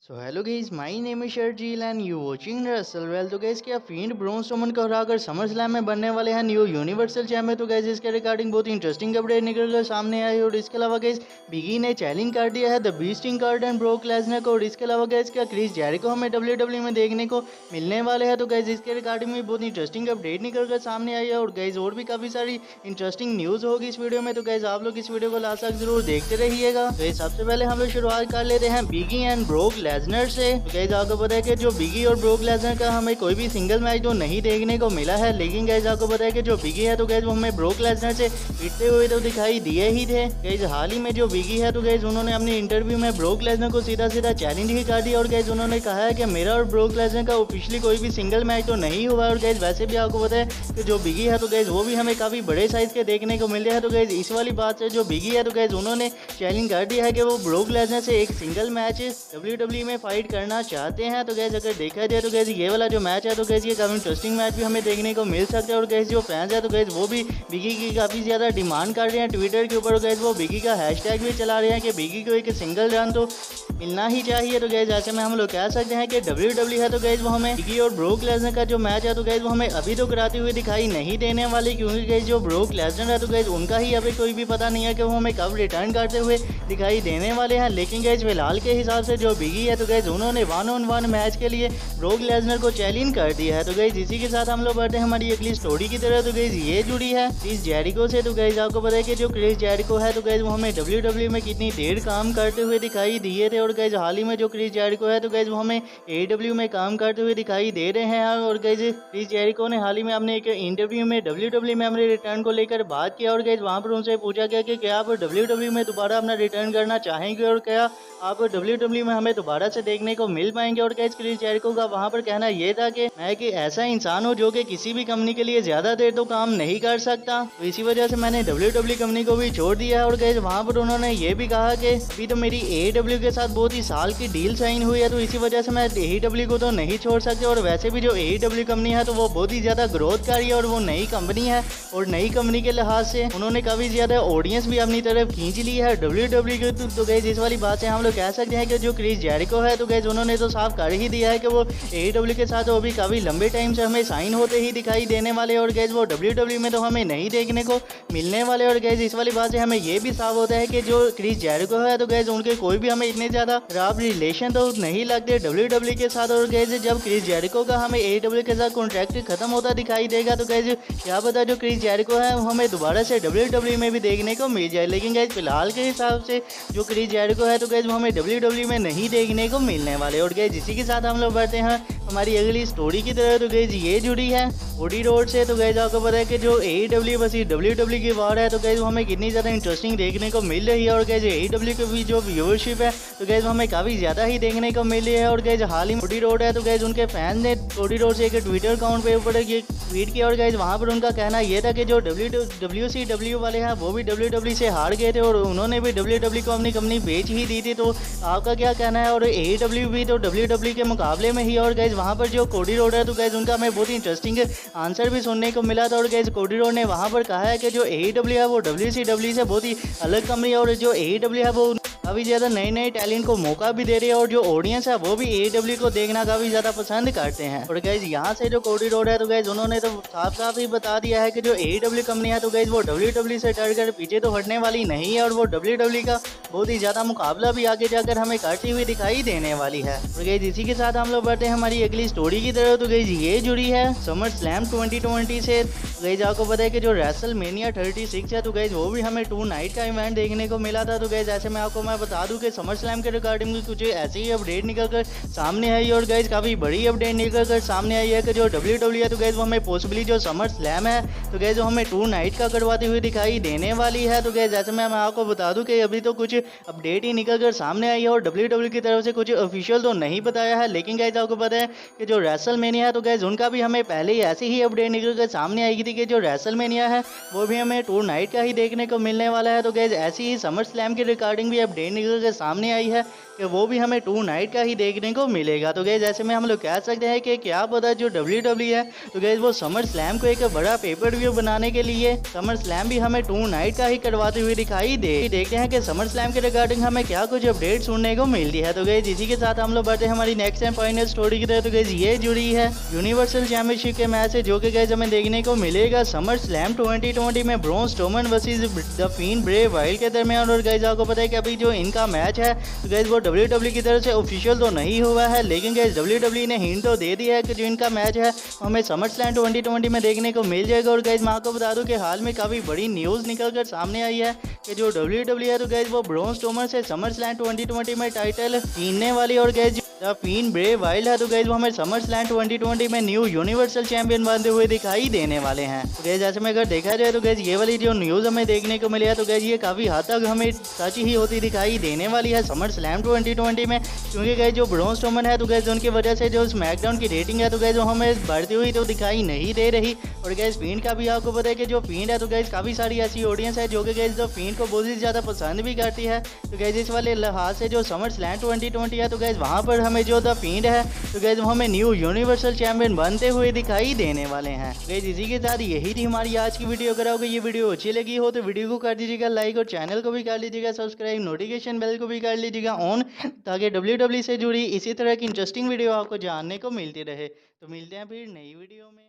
So hello guys, my name is Sharjeel and you watching रसलवेल। तो guys क्या field Braun Strowman को हराकर समर स्लैम में बनने वाले हैं न्यू यूनिवर्सल चैंपियन। तो गाइस इसके रिगार्डिंग बहुत ही इंटरेस्टिंग अपडेट निकल कर सामने आई। और इसके अलावा गाइस बिगी ने चैलेंज कर दिया है the beast incarnate and Brock Lesnar को। और इसके अलावा गाइस क्या क्रिस जेरिको हमें डब्ल्यूडब्ल्यू में देखने को मिलने वाले हैं। तो गाइस इसके रिगार्डिंग में बहुत इंटरेस्टिंग अपडेट निकल कर सामने आई है। और गाइस और भी काफी सारी इंटरेस्टिंग न्यूज होगी इस वीडियो में। तो गाइस आप लोग इस वीडियो को लास्ट तक जरूर देखते रहिएगा। तो सबसे पहले हम लोग शुरुआत कर लेते हैं बिगी एंड ब्रोक लेसनर से। गाइस आपको पता है कि जो बिगी और ब्रोक लेसनर का हमें कोई भी सिंगल मैच तो नहीं देखने को मिला है, लेकिन गाइस आपको पता है कि जो बिगी है तो गाइस वो हमें ब्रोक लेसनर से पिटते हुए तो दिखाई दिए ही थे। गाइस हाल ही में जो बिगी है तो गाइस उन्होंने अपने इंटरव्यू में ब्रोक लेसनर को सीधा सीधा चैलेंज ही कर दिया। और गाइस उन्होंने कहा है कि मेरा और ब्रोक लेसनर का ऑफिशियली कोई भी सिंगल मैच तो नहीं हुआ। और गाइस वैसे भी आपको पता है कि जो बिगी है तो गाइस वो भी हमें काफी बड़े साइज के देखने को मिल रहे हैं। तो गाइस इस वाली बात से जो बिगी है तो गाइस उन्होंने चैलेंज कर दिया है कि वो ब्रोक लेसनर से एक सिंगल मैच डब्ल्यूडब्ल्यू में फाइट करना चाहते हैं। तो गाइस अगर देखा जाए तो गाइस ये वाला जो मैच है तो गाइस ये काफी इंटरेस्टिंग मैच भी हमें देखने को मिल सकता है। और गाइस जो फैंस है तो गाइस वो भी बिगी की काफी ज्यादा डिमांड कर रहे हैं ट्विटर के ऊपर। गाइस वो बिगी का हैशटैग भी चला रहे हैं कि बिगी को एक सिंगल रन तो मिलना ही चाहिए। तो गाइस ऐसे में हम लोग कह सकते हैं कि डब्ल्यूडब्ल्यू है तो गाइस वो हमें बिगी और ब्रोक लेसनर का जो मैच है तो गाइस वो हमें अभी तो कराते हुए दिखाई नहीं देने वाली, क्योंकि गाइस जो ब्रोक लेसनर है तो गाइस उनका ही अभी कोई भी पता नहीं है कि वो हमें कब रिटर्न करते हुए दिखाई देने वाले हैं। लेकिन गाइस फिलहाल के हिसाब से जो बिगी है तो गाइस उन्होंने 1-on-1 मैच के लिए ब्रोक लेसनर को चैलेंज कर दिया है। तो गाइस इसी के साथ हम लोग बढ़ते हैं हमारी अगली स्टोरी की तरह। तो गाइस ये जुड़ी है क्रिस जेरिको से। तो गाइस आपको पता है कि जो क्रिस जेरिको है तो गाइस वो हमें डब्ल्यूडब्ल्यू में कितनी देर काम करते हुए दिखाई दिए थे। और गाइस हाल ही में जो क्रिस जेरिको है तो गाइस वो हमें एडब्ल्यू में काम करते हुए दिखाई दे रहे हैं। और गाइस क्रिस जेरिको ने हाल ही में अपने एक इंटरव्यू में डब्ल्यूडब्ल्यू में अपने रिटर्न को लेकर बात किया। और गाइस वहां पर उनसे पूछा गया कि क्या आप डब्ल्यूडब्ल्यू में दोबारा अपना रिटर्न करना चाहेंगे और क्या आप डब्ल्यूडब्ल्यू में हमें दोबारा से देखने को मिल पाएंगे। और गाइस क्रिस जेरिको का वहां पर कहना यह था कि मैं कि ऐसा इंसान हूं जो कि किसी भी कंपनी के लिए ज्यादा देर तो काम नहीं कर सकता, तो इसी वजह से मैंने डब्ल्यूडब्ल्यू कंपनी को भी छोड़ दिया है। और गाइस वहां पर उन्होंने ये भी कहा कि अभी तो मेरी एडब्ल्यू के साथ बहुत ही साल की डील साइन हुई है, तो इसी वजह से मैं एडब्ल्यू को तो नहीं छोड़ सकते। और वैसे भी जो एडब्ल्यू कंपनी है तो वो बहुत ही ज्यादा ग्रोथ कर रही है और वो नई कंपनी है। और नई कंपनी के लिहाज से उन्होंने काफी ज्यादा ऑडियंस भी अपनी तरफ खींच ली है डब्ल्यूडब्ल्यू के। तो गाइस इस वाली बात से हम लोग कह सकते हैं कि जो क्रिस जेरिको है तो गाइस उन्होंने तो साफ कर ही दिया है कि वो एडब्ल्यू के साथ वो भी काफी लंबे टाइम से हमें साइन होते ही दिखाई देने वाले। और गाइस वो डब्ल्यूडब्ल्यू में तो हमें नहीं देखने को मिलने वाले। और गाइस इस वाली बात से हमें ये भी साफ होता है कि जो क्रिस जेरिको है तो गाइस उनके कोई भी हमें इतने ज्यादा खराब रिलेशन तो नहीं लगते डब्ल्यूडब्ल्यू के साथ। और गाइस जब क्रिस जेरिको का हमें एडब्ल्यू के साथ कॉन्ट्रैक्ट खत्म होता दिखाई देगा तो गाइस क्या पता जो क्रिस जेरिको है वो हमें दोबारा से डब्ल्यूडब्ल्यू में भी देखने को मिल जाए। लेकिन गाइस फिलहाल के हिसाब से जो क्रिस जेरिको है तो गाइस वो हमें डब्ल्यूडब्ल्यू में नहीं देखने को मिलने वाले। और गाइस इसी के साथ हम लोग बढ़ते हैं हमारी अगली स्टोरी की तरह। तो गाइस ये जुड़ी है ओडी रोड से। तो गाइस आपको पता है कि जो एडब्ल्यू बस डब्ल्यूडब्ल्यू की वार है तो गाइस वो हमें कितनी ज़्यादा इंटरेस्टिंग देखने को मिल रही है। और गाइस एडब्ल्यू की भी जो व्यूअरशिप है तो गाइस वो हमें काफ़ी ज़्यादा ही देखने को मिल रही है। और गाइस हाल ही में ओडी रोड है तो गाइस उनके फैन ने ओडी रोड से एक ट्विटर अकाउंट पे ऊपर ये ट्वीट किया। और गाइस वहाँ पर उनका कहना यह था कि जो WCW वाले हैं वो भी डब्ल्यूडब्ल्यू से हार गए थे और उन्होंने भी डब्ल्यूडब्ल्यू को अपनी कंपनी बेच ही दी थी। तो आपका क्या कहना है? और एडब्ल्यू भी तो डब्ल्यूडब्ल्यू के मुकाबले में ही। और गाइस वहाँ पर जो कोडी रोड है तो गाइस उनका हमें बहुत ही इंटरेस्टिंग आंसर भी सुनने को मिला था। और गाइस कोडी रोड ने वहाँ पर कहा है कि जो एडब्ल्यू है वो WCW से बहुत ही अलग कंपनी है और जो एडब्ल्यू है वो काफ़ी ज़्यादा नए नए टैलेंट को मौका भी दे रही है और जो ऑडियंस है वो भी एडब्ल्यू को देखना काफ़ी ज़्यादा पसंद करते हैं। और गाइस यहाँ से जो कोडी रोड है तो गाइस उन्होंने तो साफ साफ ही बता दिया है कि जो एडब्ल्यू कंपनी है तो गाइस वो डब्ल्यूडब्ल्यू से डर कर पीछे तो हटने वाली नहीं है और वो डब्ल्यूडब्ल्यू का बहुत ही ज़्यादा मुकाबला भी आगे जाकर हमें करती हुई दिखाई देने वाली है। और गाइस इसी के साथ हम लोग बढ़ते हैं हमारी अगली स्टोरी की तरफ। तो गाइस ये जुड़ी है समर स्लैम 2020 से। गाइस आपको पता है कि जो रेसलमेनिया 36 है तो गाइस वो भी हमें 2 नाइट का इवेंट देखने को मिला था। तो गाइस ऐसे में आपको मैं बता दूं कि समर स्लैम के रिगार्डिंग कुछ ऐसी ही अपडेट निकल कर सामने आई और गाइस काफ़ी बड़ी अपडेट निकल कर सामने आई है कि जो डब्ल्यूडब्ल्यू है तो गाइस वो हमें पॉसिबली जो समर स्लैम है तो गाइस वो हमें 2 नाइट का करवाती हुई दिखाई देने वाली है। तो गाइस ऐसे में मैं आपको बता दूं कि अभी तो कुछ अपडेट ही निकल कर सामने आई है और डब्ल्यूडब्ल्यू की तरफ से कुछ ऑफिशियल तो नहीं बताया है। लेकिन गाइस आपको पता है कि जो रेसलमेनिया है तो गाइस उनका भी हमें पहले ही ऐसी ही अपडेट निकल कर सामने आई थी कि जो रेसलमेनिया है वो भी हमें 2 नाइट का ही देखने को मिलने वाला है। तो गाइस ऐसी ही समर स्लैम की रिगार्डिंग भी अपडेट निकल कर सामने आई है कि कि वो भी हमें 2 नाइट का ही देखने को मिलेगा। तो गाइस ऐसे में हम लोग कह सकते हैं कि क्या पता जो WWE है तो गाइस वो समर स्लैम को एक बड़ा पेपर व्यू बनाने के लिए समर स्लैम भी हमें 2 नाइट का ही करवाते हुए दिखाई दे। देखते हैं कि समर स्लैम के रिगार्डिंग हमें क्या कुछ अपडेट सुनने को मिलती है। तो गाइस इसी के साथ हम लोग बढ़ते हैं हमारी नेक्स्ट एंड फाइनल स्टोरी की तरफ। तो गाइस ये जुड़ी है यूनिवर्सल चैंपियनशिप के मैच से, जो कि गाइस हमें देखने को मिलेगा समर स्लैम 2020 में ब्रॉन स्ट्रोमन वर्सेस द फिएंड ब्रे वाइल्ड के दरमियान। और गाइस आपको पता है कि अभी जो इनका मैच है तो गाइस वो WWE की तरफ से ऑफिशियल तो नहीं हुआ है, लेकिन गाइस WWE ने हिंट तो दे दिया है कि जो इनका मैच है हमें समर स्लैम 2020 में देखने को मिल जाएगा। और गाइस मैं आपको बता दूं कि हाल में काफ़ी बड़ी न्यूज़ निकल कर सामने आई है कि जो WWE है तो गाइस वो ब्रॉन स्ट्रोमन से समर स्लैम 2020 में टाइटल जीतने वाली। और गाइस द फिएंड ब्रे वाइल्ड है तो गाइस वो हमें समर स्लैम 2020 में न्यू यूनिवर्सल चैंपियन बनते हुए दिखाई देने वाले हैं। तो गाइस ऐसे में अगर देखा जाए तो गाइस ये वाली जो न्यूज़ हमें देखने को मिली है तो गाइस ये काफ़ी हद तक हमें सच ही होती दिखाई देने वाली है समर स्लैम 2020 में, क्योंकि गाइस जो ब्रॉन स्ट्रोमन है तो गाइस उनकी वजह से जो स्मैकडाउन की रेटिंग है तो गाइस वो हमें बढ़ती हुई तो दिखाई नहीं दे रही। और गाइस फिएंड का भी आपको पता है कि जो फिएंड है तो गाइस काफ़ी सारी ऐसी ऑडियंस है जो कि गाइस जो फिएंड को बहुत ही ज़्यादा पसंद भी करती है। तो गाइस इस वाले लिहाज से जो समर स्लैम 2020 है तो गाइस वहाँ पर हमें जो द फिएंड है तो गाइस वो हमें न्यू यूनिवर्सल चैंपियन बनते हुए दिखाई देने वाले हैं। गाइस इसी के साथ यही थी हमारी आज की वीडियो। अगर आपको ये वीडियो अच्छी लगी हो तो वीडियो को कर दीजिएगा लाइक और चैनल को भी कर लीजिएगा सब्सक्राइब, नोटिफिकेशन बेल को भी कर लीजिएगा ऑन, ताकि WWE से जुड़ी इसी तरह की इंटरेस्टिंग वीडियो आपको जानने को मिलती रहे। तो मिलते हैं फिर नई वीडियो में।